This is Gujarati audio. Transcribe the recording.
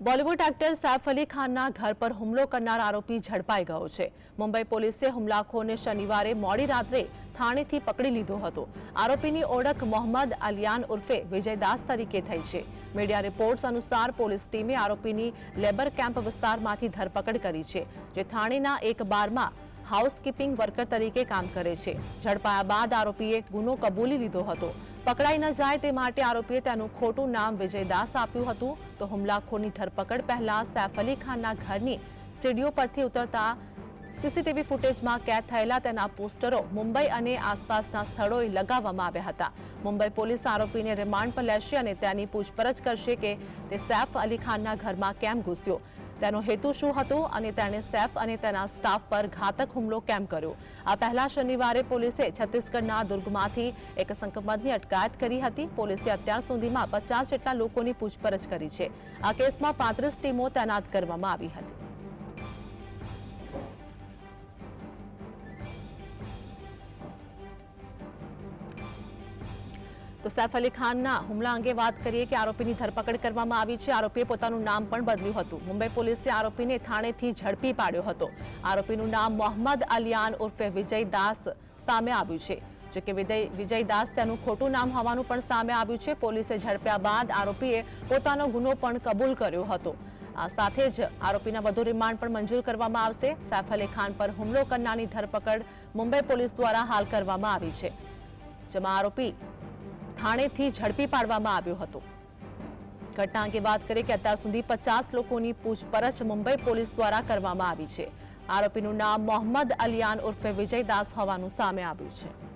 બોલિવૂડ એક્ટર સૈફ અલી ખાનના ઘર પર હુમલો કરનાર આરોપી ઝડપાઈ ગયો છે। મુંબઈ પોલીસે હુમલાખોરને શનિવારે મોડી રાત્રે થાણેથી પકડી લીધો હતો। આરોપીની ઓળખ મોહમ્મદ અલિયાન ઉર્ફે વિજયદાસ તરીકે થઈ છે। મીડિયા રિપોર્ટ્સ અનુસાર પોલીસ ટીમે આરોપીની લેબર કેમ્પ વિસ્તારમાંથી ધરપકડ કરી છે, જે થાણેના એક બારમાં હાઉસકીપિંગ વર્કર તરીકે કામ કરે છે। ઝડપાયા બાદ આરોપીએ ગુનો કબૂલી લીધો હતો। પકડાઈ ન જાય તે માટે આરોપીએ તેનું ખોટું નામ વિજયદાસ આપ્યું હતું। તો હુમલાખોરની ધરપકડ પહેલા સૈફ અલી ખાનના ઘરની સીડીઓ પરથી ઉતરતા સીસીટીવી ફૂટેજમાં કેદ થયેલા તેના પોસ્ટરો મુંબઈ અને આસપાસના સ્થળોએ લગાવવામાં આવ્યા હતા। મુંબઈ પોલીસ આરોપીને રિમાન્ડ પર લેશે અને તેની પૂછપરછ કરશે કે તે સૈફ અલી ખાનના ઘરમાં કેમ ઘૂસ્યો, તેનો હેતુ શું હતો અને તેણે સૈફ અને તેના સ્ટાફ પર ઘાતક હુમલો કેમ કર્યો। આ પહેલા શનિવારે પોલીસે છત્તીસગઢના દુર્ગમાંથી એક શંકાસ્પદની અટકાયત કરી હતી। પોલીસે અત્યાર સુધીમાં 50 જેટલા લોકોની પૂછપરછ કરી છે। આ કેસમાં 35 ટીમો તૈનાત કરવામાં આવી હતી। તો સૈફ અલી ખાનના હુમલા અંગે વાત કરીએ કે આરોપીની ધરપકડ કરવામાં આવી છે। આરોપીએ પોતાનું નામ પણ બદલ્યું હતું। મુંબઈ પોલીસે આરોપીને થાણેથી ઝડપી પાડ્યો હતો। આરોપીનું નામ મોહમ્મદ અલિયાન ઉર્ફે વિજયદાસ સામે આવ્યું છે, જો કે વિજયદાસ તેનું ખોટું નામ હોવાનું પણ સામે આવ્યું છે। પોલીસે ઝડપ્યા બાદ આરોપીએ પોતાનો ગુનો પણ કબૂલ કર્યો હતો। આ સાથે જ આરોપીના વધુ રિમાન્ડ પણ મંજૂર કરવામાં આવશે। સૈફ અલી ખાન પર હુમલો કરનારની ધરપકડ મુંબઈ પોલીસ દ્વારા હાલ કરવામાં આવી છે, જેમાં આરોપી થાણેથી ઝડપી પાડવામાં આવ્યો હતો। ઘટના અંગે વાત કરીએ કે અત્યાર સુધી 50 લોકોની પૂછપરછ મુંબઈ પોલીસ દ્વારા કરવામાં આવી છે। આરોપીનું નામ મોહમ્મદ અલિયાન ઉર્ફે વિજયદાસ હોવાનું સામે આવ્યું છે।